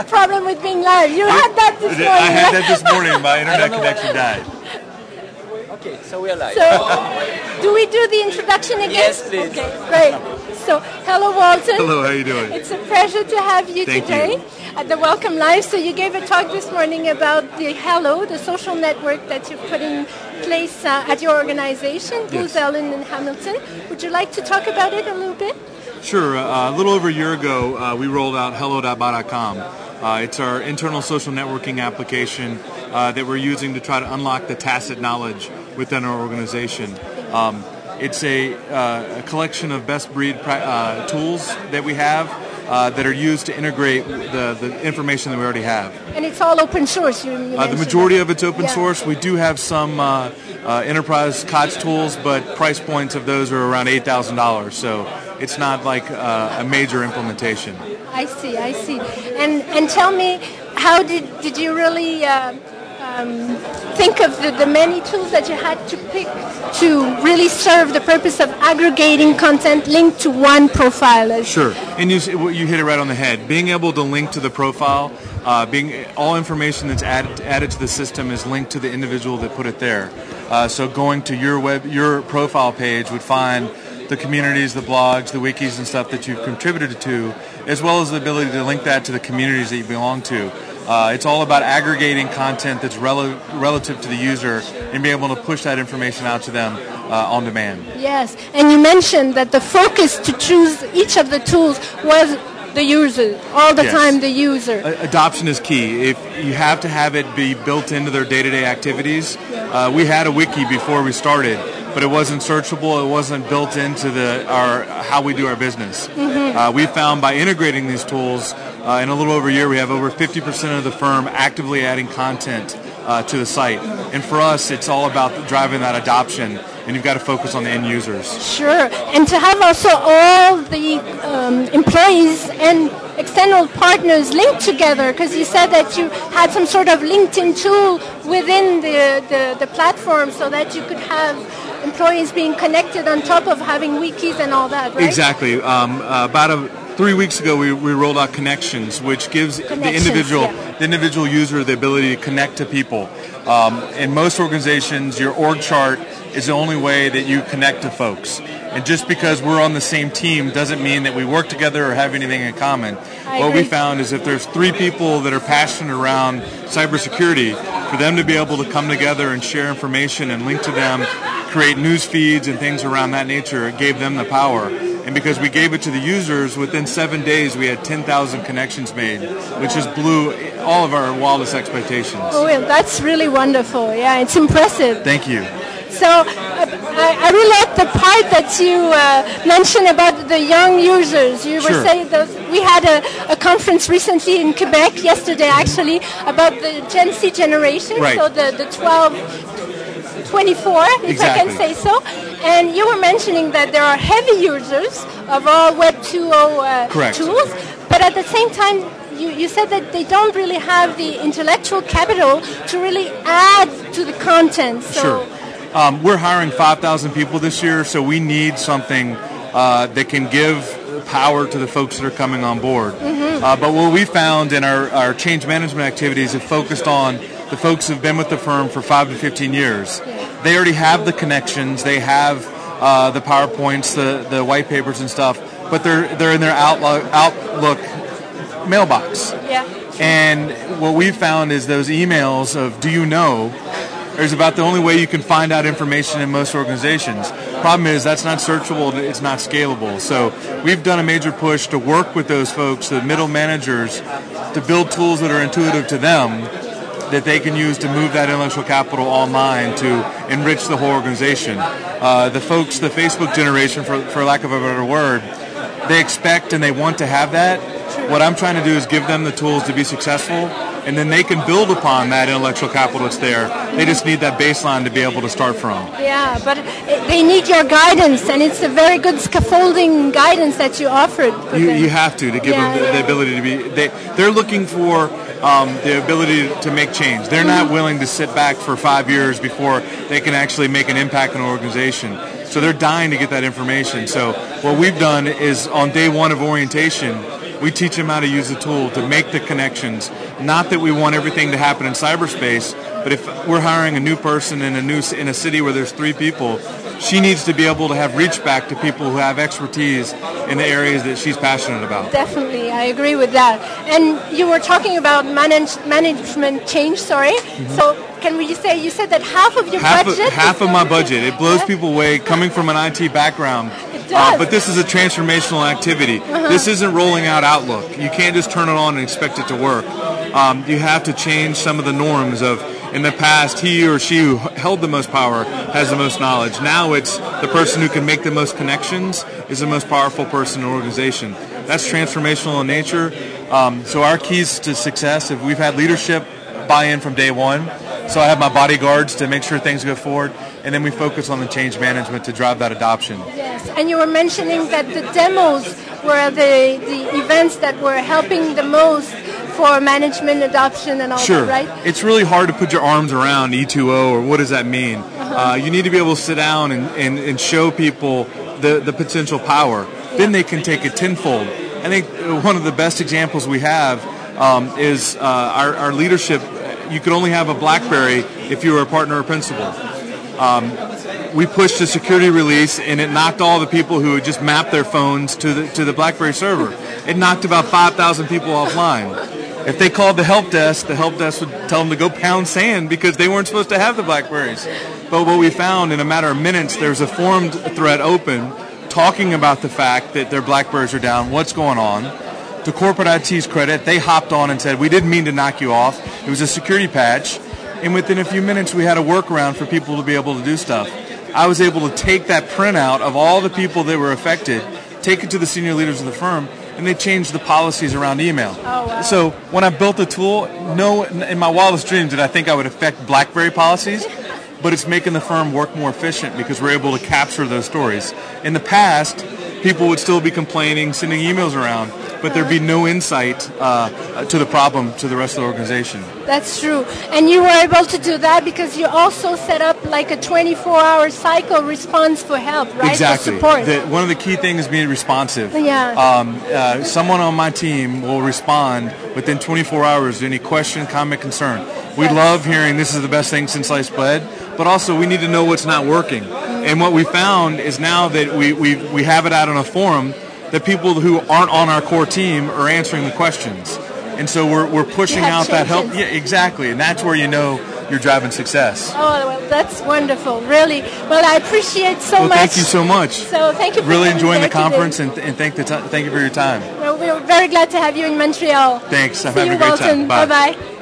problem with being live. You had that this morning. I had that this morning. My internet connection died. Okay, so we are live. So, do we do the introduction again? Yes, please. Okay, great. So, hello, Walton. Hello, how are you doing? It's a pleasure to have you Thank today you. at the Welcome Live. So, you gave a talk this morning about the Hello, the social network that you've put in place at your organization, Booz Allen and Hamilton. Would you like to talk about it a little bit? Sure. A little over a year ago, we rolled out hello.by.com. It's our internal social networking application that we're using to try to unlock the tacit knowledge within our organization. It's a collection of best breed tools that we have that are used to integrate the information that we already have. And it's all open source. You the majority of it's open source. We do have some enterprise COTS tools, but price points of those are around $8,000. So it's not like a major implementation. I see. And tell me, how did you really think of the many tools that you had to pick to really serve the purpose of aggregating content linked to one profile? Sure, and you hit it right on the head. Being able to link to the profile, all information that's added to the system is linked to the individual that put it there. So going to your profile page would find the communities, the blogs, the wikis and stuff that you've contributed to, as well as the ability to link that to the communities that you belong to. It's all about aggregating content that's relative to the user and being able to push that information out to them on demand. Yes, and you mentioned that the focus to choose each of the tools was the user, all the time the user. Adoption is key. If you have to have it be built into their day-to-day activities. We had a wiki before we started, but it wasn't searchable. It wasn't built into how we do our business. We found by integrating these tools, in a little over a year, we have over 50% of the firm actively adding content to the site. And for us, it's all about driving that adoption, and you've got to focus on the end users. Sure, and to have also all the employees and external partners linked together, because you said that you had some sort of LinkedIn tool within the platform so that you could have employees being connected on top of having wikis and all that, right? Exactly. About 3 weeks ago, we rolled out Connections, which gives the individual user the ability to connect to people. In most organizations, your org chart is the only way that you connect to folks. And just because we're on the same team doesn't mean that we work together or have anything in common. What we found is if there's 3 people that are passionate around cybersecurity, for them to be able to come together and share information and link to them, create news feeds and things around that nature, it gave them the power. And because we gave it to the users, within 7 days we had 10,000 connections made, which just blew all of our wildest expectations. Oh, well, that's really wonderful. Yeah, it's impressive. Thank you. So I really like the part that you mentioned about the young users. You were saying we had a conference recently in Quebec, yesterday actually, about the Gen Z generation, so the 12-24, if I can say so. And you were mentioning that there are heavy users of all Web 2.0 tools, but at the same time, you said that they don't really have the intellectual capital to really add to the content. So we're hiring 5,000 people this year, so we need something that can give power to the folks that are coming on board. But what we found in our change management activities have focused on the folks who have been with the firm for 5 to 15 years. They already have the connections, they have the PowerPoints, the white papers and stuff, but they're in their Outlook mailbox. And what we found is those emails of "Do you know?" is about the only way you can find out information in most organizations. Problem is that's not searchable, it's not scalable. So we've done a major push to work with those folks, the middle managers, to build tools that are intuitive to them that they can use to move that intellectual capital online to enrich the whole organization. The folks, the Facebook generation, for lack of a better word, they expect and they want to have that. What I'm trying to do is give them the tools to be successful, and then they can build upon that intellectual capital that's there. They just need that baseline to be able to start from. Yeah, but they need your guidance, and it's a very good scaffolding guidance that you offered. You have to give them the ability to be. They're looking for the ability to make change. They're not willing to sit back for 5 years before they can actually make an impact in an organization. So they're dying to get that information. So what we've done is on day one of orientation, We teach them how to use the tool to make the connections. Not that we want everything to happen in cyberspace, but if we're hiring a new person in a city where there's 3 people, she needs to be able to have reach back to people who have expertise in the areas that she's passionate about. Definitely, I agree with that. And you were talking about management change, sorry. Mm-hmm. So can we say, you said that half of your budget? Half of my budget. It blows people away coming from an IT background. It does. But this is a transformational activity. This isn't rolling out Outlook. You can't just turn it on and expect it to work. You have to change some of the norms of, in the past, he or she who held the most power has the most knowledge. Now it's the person who can make the most connections is the most powerful person in an organization. That's transformational in nature. So our keys to success, if we've had leadership buy-in from day one, so I have my bodyguards to make sure things go forward, and then we focus on the change management to drive that adoption. Yes, and you were mentioning that the demos were the events that were helping the most for management adoption and all that, right? It's really hard to put your arms around E2O or what does that mean. You need to be able to sit down and show people the potential power. Then they can take it tenfold. I think one of the best examples we have is our leadership. You could only have a BlackBerry if you were a partner or principal. We pushed a security release, and it knocked all the people who had just mapped their phones to the BlackBerry server. It knocked about 5,000 people offline. If they called the help desk would tell them to go pound sand because they weren't supposed to have the BlackBerries. But what we found, in a matter of minutes, there's a forum thread open talking about the fact that their BlackBerries are down, what's going on. To corporate IT's credit, they hopped on and said, we didn't mean to knock you off. It was a security patch. And within a few minutes, we had a workaround for people to be able to do stuff. I was able to take that printout of all the people that were affected, take it to the senior leaders of the firm, and they changed the policies around email. Oh, wow. So when I built the tool, no, in my wildest dreams did I think I would affect BlackBerry policies, but it's making the firm work more efficient because we're able to capture those stories. In the past, people would still be complaining, sending emails around, but there'd be no insight to the problem to the rest of the organization. That's true. And you were able to do that because you also set up like a 24-hour cycle response for help, right? Exactly. For support. One of the key things is being responsive. Yeah. Someone on my team will respond within 24 hours to any question, comment, concern. We love hearing this is the best thing since sliced bread, but also we need to know what's not working. And what we found is now that we have it out on a forum, that people who aren't on our core team are answering the questions. And so we're pushing out that help. Yeah, exactly. And that's where you know you're driving success. Oh, well, that's wonderful. Really. Well, I appreciate so much. Thank you so much. So thank you for really enjoying the conference today. and thank you for your time. Well, we're very glad to have you in Montreal. Thanks. I'm See having you, a great Walton. time. Bye. Bye-bye.